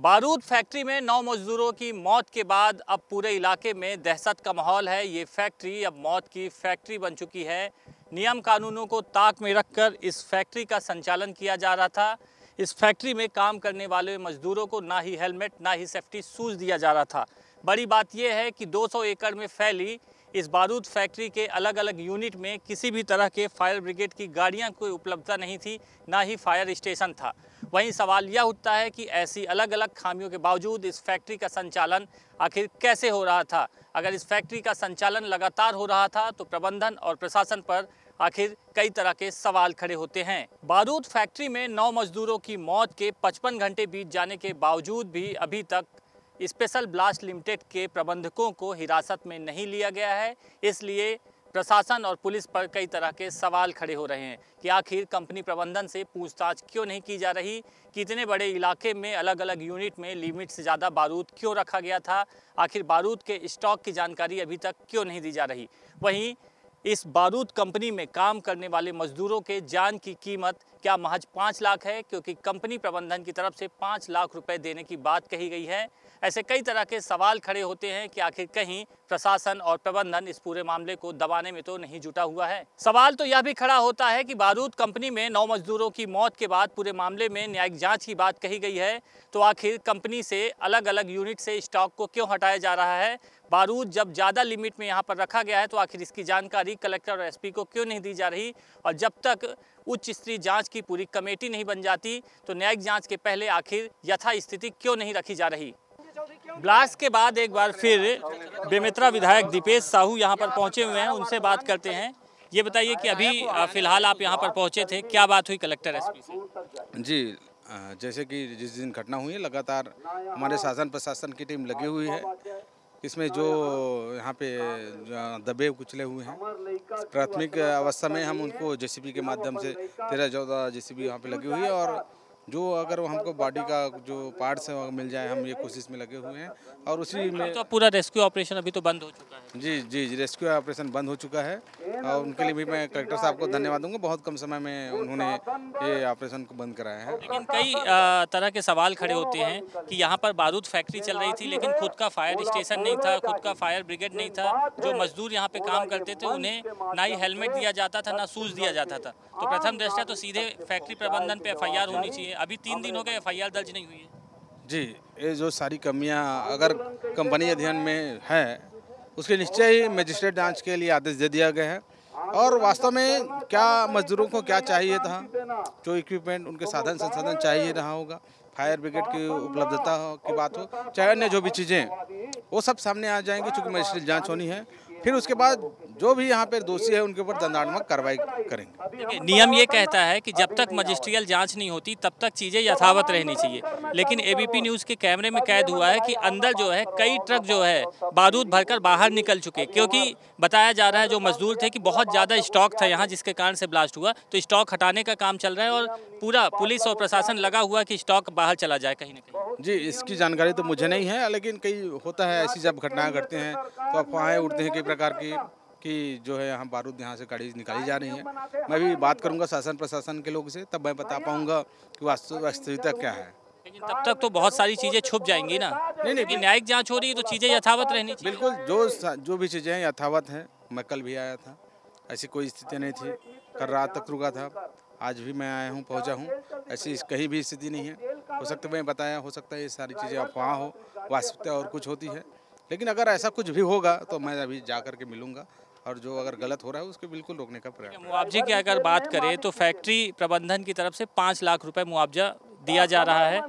बारूद फैक्ट्री में 9 मजदूरों की मौत के बाद अब पूरे इलाके में दहशत का माहौल है। ये फैक्ट्री अब मौत की फैक्ट्री बन चुकी है। नियम कानूनों को ताक में रखकर इस फैक्ट्री का संचालन किया जा रहा था। इस फैक्ट्री में काम करने वाले मजदूरों को ना ही हेलमेट ना ही सेफ्टी शूज़ दिया जा रहा था। बड़ी बात यह है कि 200 एकड़ में फैली इस बारूद फैक्ट्री के अलग अलग यूनिट में किसी भी तरह के फायर ब्रिगेड की गाड़ियां कोई उपलब्धता नहीं थी, ना ही फायर स्टेशन था। वहीं सवाल यह उठता है कि ऐसी अलग अलग खामियों के बावजूद इस फैक्ट्री का संचालन आखिर कैसे हो रहा था। अगर इस फैक्ट्री का संचालन लगातार हो रहा था तो प्रबंधन और प्रशासन पर आखिर कई तरह के सवाल खड़े होते हैं। बारूद फैक्ट्री में 9 मजदूरों की मौत के 55 घंटे बीत जाने के बावजूद भी अभी तक स्पेशल ब्लास्ट लिमिटेड के प्रबंधकों को हिरासत में नहीं लिया गया है। इसलिए प्रशासन और पुलिस पर कई तरह के सवाल खड़े हो रहे हैं कि आखिर कंपनी प्रबंधन से पूछताछ क्यों नहीं की जा रही, कि इतने बड़े इलाके में अलग अलग यूनिट में लिमिट से ज़्यादा बारूद क्यों रखा गया था, आखिर बारूद के स्टॉक की जानकारी अभी तक क्यों नहीं दी जा रही। वहीं इस बारूद कंपनी में काम करने वाले मजदूरों के जान की कीमत क्या महज 5 लाख है, क्योंकि कंपनी प्रबंधन की तरफ से 5 लाख रुपए देने की बात कही गई है। ऐसे कई तरह के सवाल खड़े होते हैं कि आखिर कहीं प्रशासन और प्रबंधन इस पूरे मामले को दबाने में तो नहीं जुटा हुआ है। सवाल तो यह भी खड़ा होता है कि बारूद कंपनी में 9 मजदूरों की मौत के बाद पूरे मामले में न्यायिक जांच की बात कही गई है, तो आखिर कंपनी से अलग अलग यूनिट से स्टॉक को क्यों हटाया जा रहा है। बारूद जब ज़्यादा लिमिट में यहाँ पर रखा गया है तो आखिर इसकी जानकारी कलेक्टर और एसपी को क्यों नहीं दी जा रही, और जब तक उच्च स्तरीय जांच की पूरी कमेटी नहीं बन जाती तो न्यायिक जांच के पहले आखिर यथास्थिति क्यों नहीं रखी जा रही। ब्लास्ट के बाद एक बार फिर बेमेतरा विधायक दीपेश साहू यहाँ पर पहुँचे हुए हैं, उनसे बात करते हैं। ये बताइए कि अभी फिलहाल आप यहाँ पर पहुँचे थे, क्या बात हुई कलेक्टर एसपी से? जी, जैसे कि जिस दिन घटना हुई है लगातार हमारे शासन प्रशासन की टीम लगी हुई है। इसमें जो यहाँ पे दबे कुचले हुए हैं, प्राथमिक अवस्था में हम उनको जेसीबी के माध्यम से 13-14 जेसीबी यहाँ पे लगी हुई है, और जो अगर हमको बॉडी का जो पार्ट्स है मिल जाए, हम ये कोशिश में लगे हुए हैं। और उसी में तो पूरा रेस्क्यू ऑपरेशन अभी तो बंद हो चुका है। जी, रेस्क्यू ऑपरेशन बंद हो चुका है, और उनके लिए भी मैं कलेक्टर साहब को धन्यवाद दूंगा। बहुत कम समय में उन्होंने ये ऑपरेशन को बंद कराया है। लेकिन कई तरह के सवाल खड़े होते हैं कि यहाँ पर बारूद फैक्ट्री चल रही थी, लेकिन खुद का फायर स्टेशन नहीं था, खुद का फायर ब्रिगेड नहीं था। जो मजदूर यहाँ पे काम करते थे उन्हें ना ही हेलमेट दिया जाता था, ना शूज़ दिया जाता था। तो प्रथम दृष्टया तो सीधे फैक्ट्री प्रबंधन पे FIR होनी चाहिए। अभी 3 दिन हो गए FIR दर्ज नहीं हुई है। जी, ये जो सारी कमियां अगर कंपनी अध्ययन में है उसके निश्चय ही मजिस्ट्रेट जांच के लिए आदेश दे दिया गया है। और वास्तव में क्या मजदूरों को क्या चाहिए था, जो इक्विपमेंट उनके साधन संसाधन चाहिए रहा होगा, फायर ब्रिगेड की उपलब्धता की बात हो, चाहे अन्य जो भी चीज़ें, वो सब सामने आ जाएंगी, चूँकि मजिस्ट्रेट जाँच होनी है। फिर उसके बाद जो भी यहाँ पे दोषी है उनके ऊपर दंडात्मक कार्रवाई करेंगे। देखिए, नियम ये कहता है कि जब तक मजिस्ट्रियल जांच नहीं होती तब तक चीज़ें यथावत रहनी चाहिए, लेकिन ABP न्यूज़ के कैमरे में कैद हुआ है कि अंदर जो है कई ट्रक जो है बारूद भरकर बाहर निकल चुके, क्योंकि बताया जा रहा है जो मजदूर थे कि बहुत ज़्यादा स्टॉक था यहाँ, जिसके कारण से ब्लास्ट हुआ। तो स्टॉक हटाने का काम चल रहा है और पूरा पुलिस और प्रशासन लगा हुआ कि स्टॉक बाहर चला जाए कहीं ना कहीं। जी, इसकी जानकारी तो मुझे नहीं है, लेकिन कई होता है ऐसी जब घटनाएं घटती हैं तो अफवाहें उड़ती हैं कई प्रकार की कि जो है यहाँ बारूद यहाँ से गाड़ी निकाली जा रही है। मैं भी बात करूँगा शासन प्रशासन के लोग से, तब मैं बता पाऊँगा कि वास्तविकता क्या है। लेकिन तब तक तो बहुत सारी चीज़ें छुप जाएंगी ना। नहीं, न्यायिक जांच हो रही है तो चीज़ें यथावत रहनी चाहिए। बिल्कुल, जो भी चीज़ें हैं यथावत हैं। मैं कल भी आया था, ऐसी कोई स्थिति नहीं थी। कल रात तक रुका था, आज भी मैं आया हूँ, पहुँचा हूँ, ऐसी कहीं भी स्थिति नहीं है। हो सकता है मैं बताया, हो सकता है ये सारी चीज़ें अफवाह हो, वास्तविकता और कुछ होती है। लेकिन अगर ऐसा कुछ भी होगा तो मैं अभी जा कर के मिलूँगा, और जो अगर गलत हो रहा है उसको बिल्कुल रोकने का प्रयास। मुआवजे की अगर बात करें तो फैक्ट्री प्रबंधन की तरफ से 5 लाख रुपए मुआवजा दिया जा रहा है,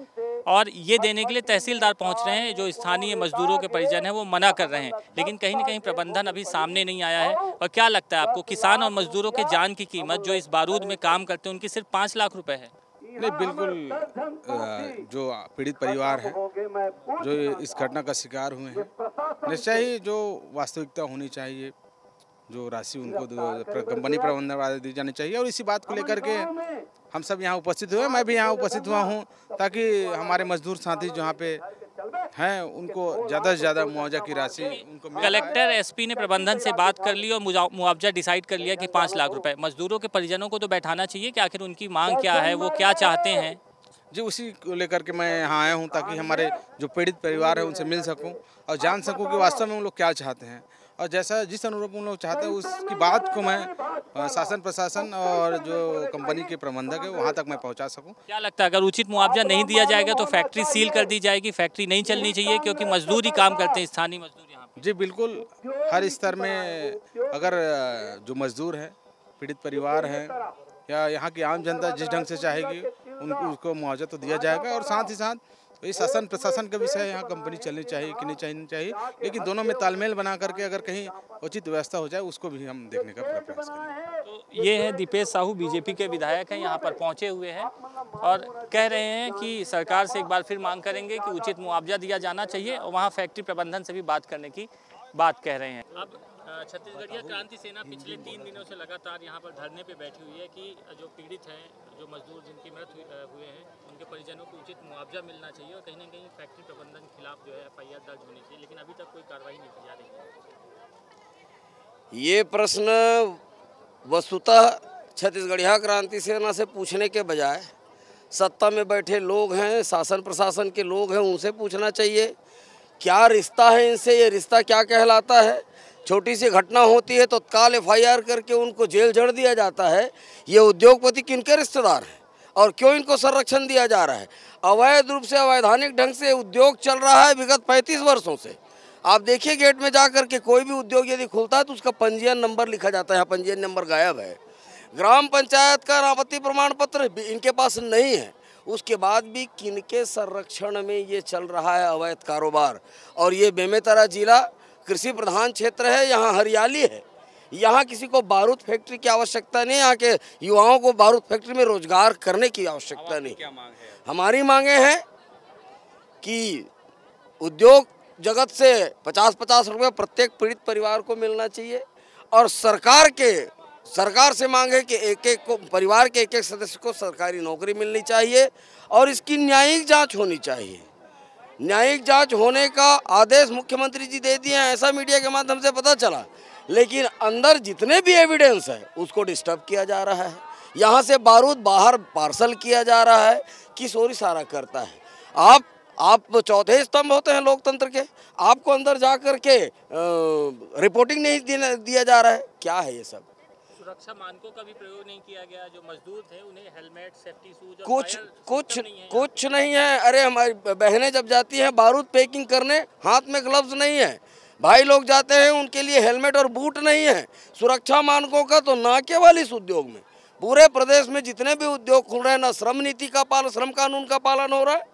और ये देने के लिए तहसीलदार पहुंच रहे हैं। जो स्थानीय मजदूरों के परिजन हैं वो मना कर रहे हैं, लेकिन कहीं ना कहीं प्रबंधन अभी सामने नहीं आया है। और क्या लगता है आपको, किसान और मजदूरों के जान की कीमत जो इस बारूद में काम करते हैं उनकी सिर्फ 5 लाख रुपए है? नहीं, बिल्कुल, जो पीड़ित परिवार हैं, जो इस घटना का शिकार हुए हैं, निश्चय ही जो वास्तविकता होनी चाहिए, जो राशि उनको कंपनी प्रबंधन वाले दी जानी चाहिए। और इसी बात को लेकर के हम सब यहाँ उपस्थित हुए, मैं भी यहाँ उपस्थित हुआ हूँ, ताकि हमारे मजदूर साथी जहाँ पे हैं उनको ज़्यादा से ज़्यादा मुआवजा की राशि उनको मिल। कलेक्टर एसपी ने प्रबंधन से बात कर ली और मुआवजा डिसाइड कर लिया कि 5 लाख रुपए। मजदूरों के परिजनों को तो बैठाना चाहिए कि आखिर उनकी मांग क्या है, वो क्या चाहते हैं। जी उसी को लेकर के मैं यहाँ आया हूँ, ताकि हमारे जो पीड़ित परिवार है उनसे मिल सकूँ और जान सकूँ कि वास्तव में उन लोग क्या चाहते हैं, और जैसा जिस अनुरूप उन लोग चाहते हैं उसकी बात को मैं शासन प्रशासन और जो कंपनी के प्रबंधक है वहाँ तक मैं पहुँचा सकूँ। क्या लगता है अगर उचित मुआवजा नहीं दिया जाएगा तो फैक्ट्री सील कर दी जाएगी, फैक्ट्री नहीं चलनी चाहिए, क्योंकि मजदूर ही काम करते हैं, स्थानीय मजदूर यहाँ पे। जी बिल्कुल, हर स्तर में अगर जो मजदूर हैं, पीड़ित परिवार हैं या यहाँ की आम जनता जिस ढंग से चाहेगी उनको उसको मुआवजा तो दिया जाएगा, और साथ ही साथ ये शासन प्रशासन का विषय है, यहाँ कंपनी चलनी चाहिए कि नहीं चलनी चाहिए, लेकिन दोनों में तालमेल बना करके अगर कहीं उचित व्यवस्था हो जाए उसको भी हम देखने का प्रयास करेंगे। तो ये है दीपेश साहू, बीजेपी के विधायक हैं, यहाँ पर पहुँचे हुए हैं और कह रहे हैं कि सरकार से एक बार फिर मांग करेंगे कि उचित मुआवजा दिया जाना चाहिए, और वहाँ फैक्ट्री प्रबंधन से भी बात करने की बात कह रहे हैं। अब छत्तीसगढ़ीय क्रांति सेना पिछले 3 दिनों से लगातार यहाँ पर धरने पे बैठी हुई है कि जो पीड़ित हैं, जो मजदूर जिनकी मृत्यु हुए हैं, उनके परिजनों को उचित मुआवजा मिलना चाहिए, और कहीं ना कहीं फैक्ट्री प्रबंधन के खिलाफ जो है FIR दर्ज होनी चाहिए, लेकिन अभी तक कोई कार्रवाई नहीं की जा रही है। ये प्रश्न वस्तुतः छत्तीसगढ़ीय क्रांति सेना से पूछने के बजाय सत्ता में बैठे लोग हैं, शासन प्रशासन के लोग हैं, उनसे पूछना चाहिए क्या रिश्ता है इनसे, ये रिश्ता क्या कहलाता है। छोटी सी घटना होती है तो तत्काल FIR करके उनको जेल जड़ दिया जाता है। ये उद्योगपति किनके रिश्तेदार हैं और क्यों इनको संरक्षण दिया जा रहा है। अवैध रूप से, अवैधानिक ढंग से उद्योग चल रहा है विगत 35 वर्षों से। आप देखिए गेट में जा कर के कोई भी उद्योग यदि खुलता है तो उसका पंजीयन नंबर लिखा जाता है, यहाँ पंजीयन नंबर गायब है। ग्राम पंचायत का अनापत्ति प्रमाण पत्र इनके पास नहीं है, उसके बाद भी किनके संरक्षण में ये चल रहा है अवैध कारोबार। और ये बेमेतरा जिला कृषि प्रधान क्षेत्र है, यहाँ हरियाली है, यहाँ किसी को बारूद फैक्ट्री की आवश्यकता नहीं, यहाँ के युवाओं को बारूद फैक्ट्री में रोजगार करने की आवश्यकता नहीं। क्या मांग है? हमारी मांगे हैं कि उद्योग जगत से 50-50 रुपये प्रत्येक पीड़ित परिवार को मिलना चाहिए, और सरकार से मांगे कि एक परिवार के एक सदस्य को सरकारी नौकरी मिलनी चाहिए, और इसकी न्यायिक जांच होनी चाहिए। न्यायिक जांच होने का आदेश मुख्यमंत्री जी दे दिए हैं, ऐसा मीडिया के माध्यम से पता चला, लेकिन अंदर जितने भी एविडेंस है उसको डिस्टर्ब किया जा रहा है। यहाँ से बारूद बाहर पार्सल किया जा रहा है, किशोरी सारा करता है। आप चौथे स्तंभ होते हैं लोकतंत्र के, आपको अंदर जा कर के रिपोर्टिंग नहीं दिया जा रहा है। क्या है ये सब? सुरक्षा मानकों का भी प्रयोग नहीं किया गया। जो मजदूर थे उन्हें हेलमेट, सेफ्टी शूज, कुछ नहीं है। अरे हमारी बहनें जब जाती हैं बारूद पैकिंग करने, हाथ में ग्लव्स नहीं है। भाई लोग जाते हैं, उनके लिए हेलमेट और बूट नहीं है। सुरक्षा मानकों का तो ना केवल इस उद्योग में, पूरे प्रदेश में जितने भी उद्योग खुल रहे हैं, ना श्रम नीति का पालन, श्रम कानून का पालन हो रहा है,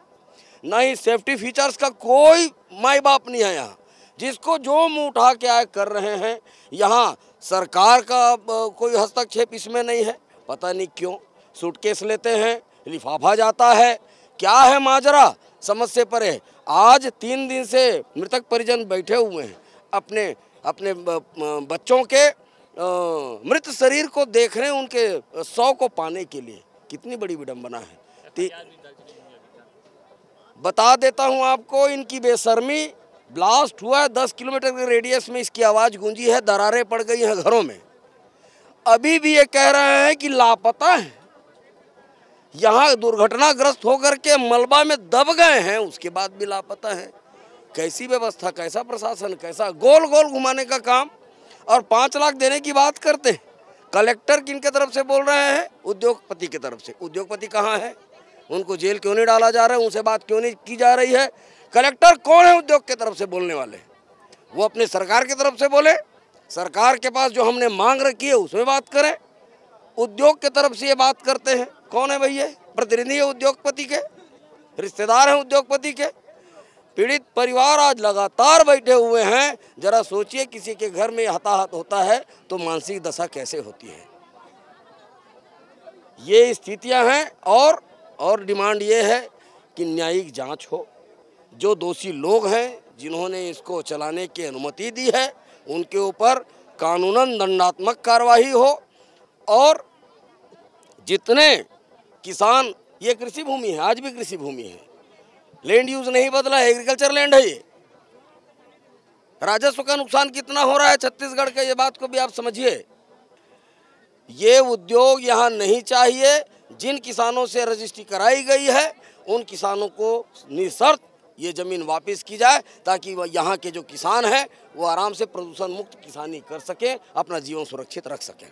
ना ही सेफ्टी फीचर्स का कोई माई बाप नहीं है। यहाँ जिसको जो मुँह उठा के आए कर रहे हैं। यहाँ सरकार का कोई हस्तक्षेप इसमें नहीं है। पता नहीं क्यों सूटकेस लेते हैं, लिफाफा जाता है, क्या है माजरा समझ से परे। आज 3 दिन से मृतक परिजन बैठे हुए हैं, अपने बच्चों के मृत शरीर को देख रहे हैं, उनके शव को पाने के लिए। कितनी बड़ी विडंबना है। बता देता हूं आपको, इनकी बेशर्मी। ब्लास्ट हुआ है 10 किलोमीटर के रेडियस में, इसकी आवाज़ गूंजी है, दरारें पड़ गई हैं घरों में। अभी भी ये कह रहे हैं कि लापता है। यहाँ दुर्घटनाग्रस्त होकर के मलबा में दब गए हैं, उसके बाद भी लापता है। कैसी व्यवस्था, कैसा प्रशासन, कैसा गोल गोल घुमाने का काम। और 5 लाख देने की बात करते हैं। कलेक्टर किनके तरफ से बोल रहे हैं? उद्योगपति की तरफ से। उद्योगपति कहाँ है? उनको जेल क्यों नहीं डाला जा रहा है? उनसे बात क्यों नहीं की जा रही है? कलेक्टर कौन है उद्योग के तरफ से बोलने वाले? वो अपने सरकार की तरफ से बोले, सरकार के पास जो हमने मांग रखी है उसमें बात करें। उद्योग के तरफ से ये बात करते हैं। कौन है भैया? प्रतिनिधि है उद्योगपति के, रिश्तेदार हैं उद्योगपति के। पीड़ित परिवार आज लगातार बैठे हुए हैं। जरा सोचिए, किसी के घर में हताहत होता है तो मानसिक दशा कैसे होती है। ये स्थितियां हैं। और डिमांड ये है कि न्यायिक जांच हो। जो दोषी लोग हैं, जिन्होंने इसको चलाने की अनुमति दी है, उनके ऊपर कानूनन दंडात्मक कार्रवाई हो। और जितने किसान, ये कृषि भूमि है, आज भी कृषि भूमि है, लैंड यूज नहीं बदला है, एग्रीकल्चर लैंड है ये। राजस्व का नुकसान कितना हो रहा है छत्तीसगढ़ का, ये बात को भी आप समझिए। ये उद्योग यहाँ नहीं चाहिए। जिन किसानों से रजिस्ट्री कराई गई है उन किसानों को निशर्त ये ज़मीन वापस की जाए, ताकि वह यहाँ के जो किसान हैं वो आराम से प्रदूषण मुक्त किसानी कर सकें, अपना जीवन सुरक्षित रख सकें।